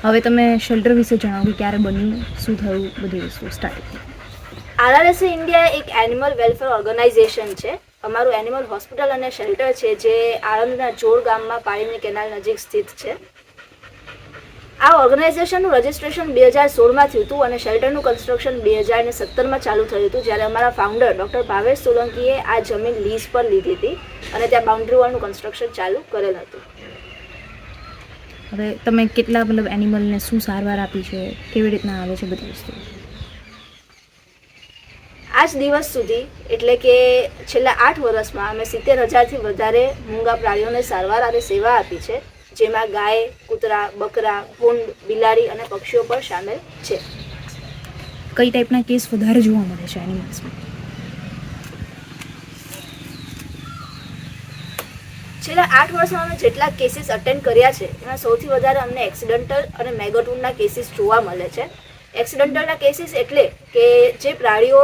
હવે તમે શેલ્ટર વિશે જણાવો કે ક્યારે બન્યું, શું થયું, બધી વસ્તુ સ્ટાર્ટ. RRSA ઇન્ડિયા એક એનિમલ વેલફેર ઓર્ગેનાઇઝેશન છે. અમારું એનિમલ હોસ્પિટલ અને શેલ્ટર છે જે આણંદના જોડ ગામમાં પાણીની કેનાલ નજીક સ્થિત છે. આ ઓર્ગેનાઇઝેશનનું રજિસ્ટ્રેશન 2016માં થયું હતું અને શેલ્ટરનું કન્સ્ટ્રક્શન 2017માં ચાલુ થયું હતું, જ્યારે અમારા ફાઉન્ડર ડૉક્ટર ભાવેશ સોલંકીએ આ જમીન લીઝ પર લીધી હતી અને ત્યાં બાઉન્ડ્રી વોલનું કન્સ્ટ્રક્શન ચાલુ કરેલ હતું. હવે તમે કેટલા મતલબ એનિમલને શું સારવાર આપી છે, કેવી રીતના આવે છે બધી વસ્તુ? આજ દિવસ સુધી એટલે કે છેલ્લા 8 વર્ષમાં અમે 70,000થી વધારે મૂંગા પ્રાણીઓને સારવાર અને સેવા આપી છે, જેમાં ગાય, કૂતરા, બકરા, ભૂંડ, બિલાડી અને પક્ષીઓ પણ સામેલ છે. કઈ ટાઈપના કેસ વધારે જોવા મળે છે એનિમલ્સમાં? છેલ્લા 8 વર્ષમાં અમે જેટલા કેસીસ અટેન્ડ કર્યા છે એમાં સૌથી વધારે અમને એક્સિડન્ટલ અને મેગોટૂનના કેસીસ જોવા મળે છે. એક્સિડન્ટલના કેસીસ એટલે કે જે પ્રાણીઓ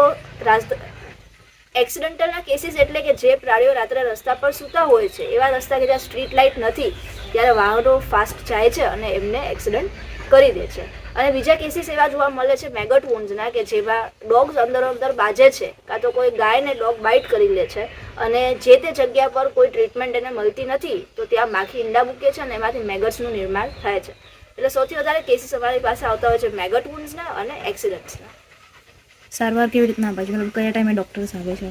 રાત્રે રસ્તા પર સૂતા હોય છે, એવા રસ્તા કે જ્યાં સ્ટ્રીટ લાઇટ નથી, ત્યારે વાહનો ફાસ્ટ જાય છે અને એમને એક્સિડન્ટ કરી દે છે. અને બીજા કેસીસ એવા જોવા મળે છે મેગટ વુન્ડ્સના, કે જેમાં ડોગ્સ અંદર બાજે છે, કાં તો કોઈ ગાયને ડોગ બાઇટ કરી લે છે અને જે તે જગ્યા પર કોઈ ટ્રીટમેન્ટ એને મળતી નથી, તો ત્યાં માખી ઈંડા મૂકે છે અને એમાંથી મેગટ્સનું નિર્માણ થાય છે. એટલે સૌથી વધારે કેસીસ અમારી પાસે આવતા હોય છે મેગટ વુન્ડ્સના અને એક્સિડન્ટ્સના. સારવાર કેવી રીતના આપે છે, મતલબ કયા ટાઈમે ડૉક્ટર્સ આવે છે?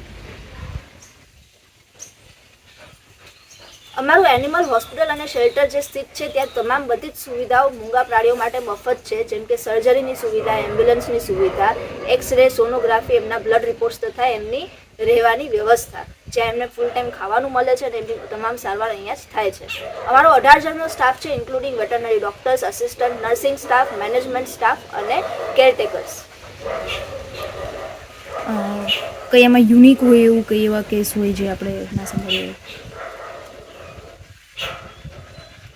અમારું એનિમલ હોસ્પિટલ અને શેલ્ટર જે સ્થિત છે ત્યાં તમામ બધી જ સુવિધાઓ મૂંગા પ્રાણીઓ માટે મફત છે, જેમ કે સર્જરીની સુવિધા, એમ્બ્યુલન્સની સુવિધા, એક્સરે, સોનોગ્રાફી, એમના બ્લડ રિપોર્ટ્સ તથા એમની રહેવાની વ્યવસ્થા, જ્યાં એમને ફૂલ ટાઈમ ખાવાનું મળે છે અને એમની તમામ સારવાર અહીંયા જ થાય છે. અમારો 18 જણનો સ્ટાફ છે, including veterinary doctors, assistant, nursing staff, management staff અને કેરટેકર્સ. કઈ એમાં યુનિક હોય એવું કઈ એવા કેસ હોય જે આપણે ના સાંભળીએ?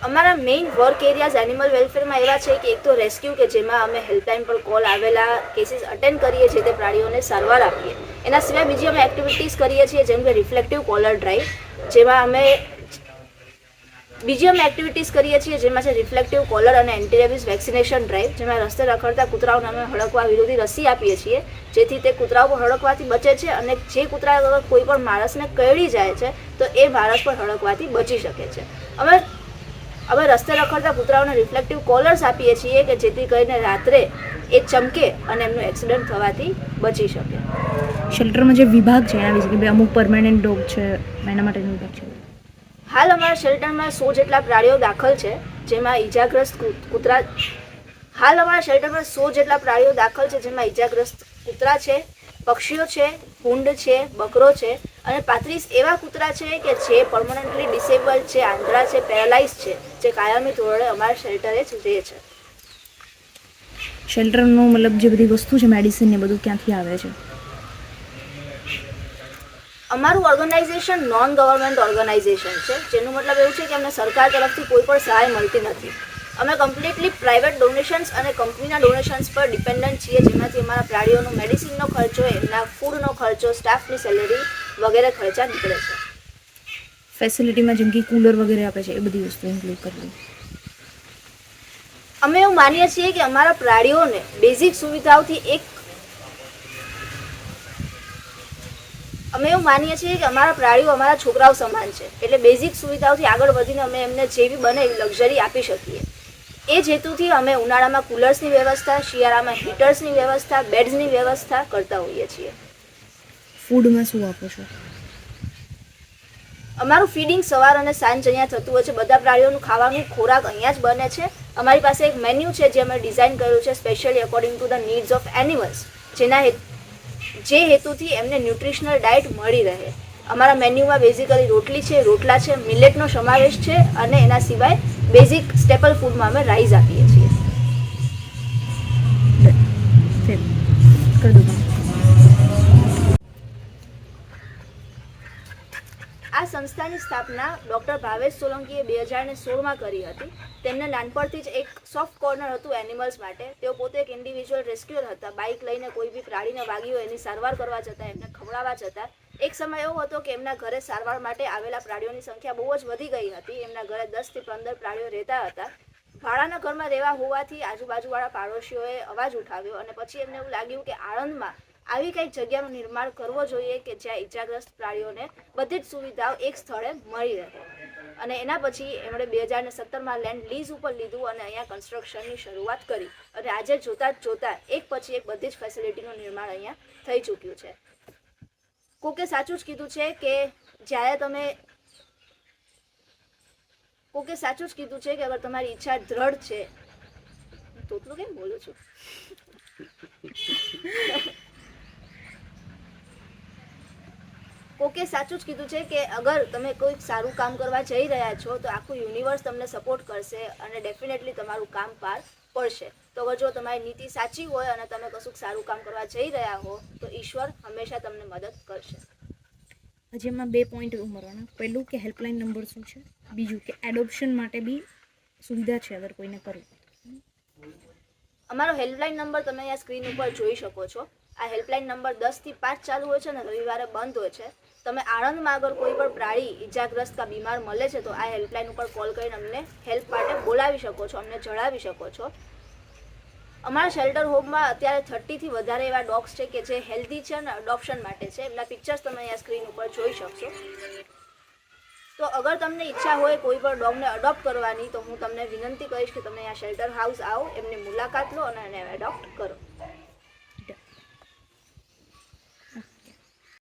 અમારા મેઇન વર્ક એરિયાઝ એનિમલ વેલફેરમાં એવા છે કે એક તો રેસ્ક્યુ, કે જેમાં અમે હેલ્પલાઇન પર કોલ આવેલા કેસીસ અટેન્ડ કરીએ છીએ, તે પ્રાણીઓને સારવાર આપીએ. એના સિવાય બીજી અમે એક્ટિવિટીઝ કરીએ છીએ, જેમ કે રિફ્લેક્ટિવ કોલર ડ્રાઈવ, જેમાં છે રિફ્લેક્ટિવ કોલર અને એન્ટીરેબિસ વેક્સિનેશન ડ્રાઈવ, જેમાં રસ્તે રખડતા કૂતરાઓને અમે હડકવા વિરોધી રસી આપીએ છીએ, જેથી તે કૂતરાઓ પર હડકવાથી બચે છે અને જે કૂતરા કોઈ પણ માણસને કરડી જાય છે તો એ માણસ પર હડકવાથી બચી શકે છે. અમે રસ્તે રખડતા કૂતરાઓને રિફ્લેક્ટિવ કોલર્સ આપીએ છીએ કે જેથી કરીને રાત્રે એ ચમકે અને એમનું એક્સિડન્ટ થવાથી બચી શકે. શેલ્ટરમાં જે વિભાગ છે એના વિશે, કે અમુક પરમેનન્ટ ડોગ છે એના માટેનો વિભાગ છે? હાલ અમારા શેલ્ટરમાં 100 જેટલા પ્રાણીઓ દાખલ છે, જેમાં ઈજાગ્રસ્ત કૂતરા છે, પક્ષીઓ છે, ભૂંડ છે, બકરો છે અને 35 એવા કૂતરા છે કે જે પરમનન્ટલી ડિસેબલ્ડ છે, આંધળા છે, પેરાલાઇઝ છે, જે કાયમી ધોરણે અમારા શેલ્ટરે જ રહે છે. શેલ્ટરનું મતલબ જે બધી વસ્તુ છે, મેડિસિન ને બધું ક્યાંથી આવે છે? અમારું ઓર્ગેનાઇઝેશન નોન ગવર્મેન્ટ ઓર્ગેનાઇઝેશન છે, જેનું મતલબ એવું છે કે અમને સરકાર તરફથી કોઈ પણ સહાય મળતી નથી. અમે કમ્પ્લીટલી પ્રાઇવેટ ડોનેશન્સ અને કંપનીના ડોનેશન્સ પર ડિપેન્ડન્ટ છીએ, જેમાંથી અમારા પ્રાણીઓનો મેડિસિનનો ખર્ચો, એમના ફૂડનો ખર્ચો, સ્ટાફની સેલેરી વગેરે ખર્ચા નીકળે છે. ફેસિલિટીમાં જેમ કે કુલર વગેરે આપે છે, એ બધી વસ્તુ ઇન્ક્લુડ કરવી? અમે એવું માનીએ છીએ કે અમારા પ્રાણીઓને બેઝિક સુવિધાઓથી અમારા છોકરાઓ સમાન છે, એટલે બેઝિક સુવિધાઓથી આગળ વધીને અમે એમને જેવી બને એવી લક્ઝરી આપી શકીએ. એ જ હેતુથી અમે ઉનાળામાં કુલર્સની વ્યવસ્થા, શિયાળામાં હીટર્સની વ્યવસ્થા, બેડ્સની વ્યવસ્થા કરતા હોઈએ છીએ. ફૂડમાં શું આપો છો? અમારું ફીડિંગ સવાર અને સાંજ અહીંયા થતું હોય છે. બધા પ્રાણીઓનું ખાવાનું ખોરાક અહીંયા જ બને છે. અમારી પાસે એક મેન્યુ છે જે અમે ડિઝાઇન કર્યું છે specially according to the needs of animals, જે હેતુથી એમને ન્યુટ્રિશનલ ડાયટ મળી રહે. અમારા મેન્યુમાં બેઝિકલી રોટલા છે, મિલેટનો સમાવેશ છે અને એના સિવાય બેઝિક સ્ટેપલ ફૂડમાં અમે રાઈસ આપીએ છીએ. આ સંસ્થાની સ્થાપના ડૉક્ટર ભાવેશ સોલંકીએ 2016માં કરી હતી. તેમને નાનપણથી જ એક સોફ્ટ કોર્નર હતું એનિમલ્સ માટે. તેઓ પોતે એક ઇન્ડિવિજ્યુઅલ રેસ્ક્યુઅર હતા. બાઇક લઈને કોઈ બી પ્રાણીને વાગ્યું હોય એની સારવાર કરવા જતા, એમને ખવડાવવા જતા. એક સમય એવો હતો કે એમના ઘરે સારવાર માટે આવેલા પ્રાણીઓની સંખ્યા બહુ જ વધી ગઈ હતી. એમના ઘરે 10 થી 15 પ્રાણીઓ રહેતા હતા. ભાડાના ઘરમાં રહેવા હોવાથી આજુબાજુવાળા પાડોશીઓએ અવાજ ઉઠાવ્યો અને પછી એમને એવું લાગ્યું કે આણંદમાં આવી કંઈક જગ્યાનું નિર્માણ કરવો જોઈએ કે જ્યાં ઈજાગ્રસ્ત પ્રાણીઓને બધી જ સુવિધાઓ એક સ્થળે મળી રહે. અને એના પછી એમણે 2017માં લેન્ડ લીઝ ઉપર લીધું અને અહીંયા કન્સ્ટ્રક્શનની શરૂઆત કરી. અને આજે જોતા એક પછી એક બધી જ ફેસિલિટીનું નિર્માણ અહીંયા થઈ ચૂક્યું છે. કોકે સાચું જ કીધું છે કે અગર તમારી ઈચ્છા દ્રઢ છે, તોતલું કેમ બોલું છું, કોકે સાચું જ કીધું છે કે અગર તમે કોઈ સારું કામ કરવા જઈ રહ્યા છો તો આખું યુનિવર્સ તમને સપોર્ટ કરશે અને ડેફિનેટલી તમારું કામ પાર પડશે. તો અગર જો તમારી નીતિ સાચી હોય અને તમે કશુંક સારું કામ કરવા જઈ રહ્યા હો તો ઈશ્વર હંમેશા તમને મદદ કરશે. હજી એમાં 2 પોઈન્ટ ઉમેરવાના. પહેલું કે હેલ્પલાઇન નંબર શું છે, બીજું કે એડોપ્શન માટે બી સુવિધા છે અગર કોઈને કરવું. અમારો હેલ્પલાઇન નંબર તમે અહીંયા સ્ક્રીન ઉપર જોઈ શકો છો. આ હેલ્પલાઇન નંબર 10 થી 5 ચાલુ હોય છે અને રવિવારે બંધ હોય છે. તમે આણંદમાં અગર કોઈ પણ પ્રાણી ઈજાગ્રસ્ત કા બીમાર મળે છે તો આ હેલ્પલાઇન ઉપર કોલ કરીને અમને હેલ્પ માટે બોલાવી શકો છો, અમને જણાવી શકો છો. અમારા શેલ્ટર હોમમાં અત્યારે 30 થી વધારે એવા ડોગ્સ છે કે જે હેલ્ધી છે અને અડોપ્શન માટે છે. એમના પિક્ચર્સ તમે અહીંયા સ્ક્રીન ઉપર જોઈ શકશો. તો અગર તમને ઈચ્છા હોય કોઈ પણ ડોગને અડોપ્ટ કરવાની તો હું તમને વિનંતી કરીશ કે તમે અહીંયા શેલ્ટર હાઉસ આવો, એમની મુલાકાત લો અને એને એડોપ્ટ કરો.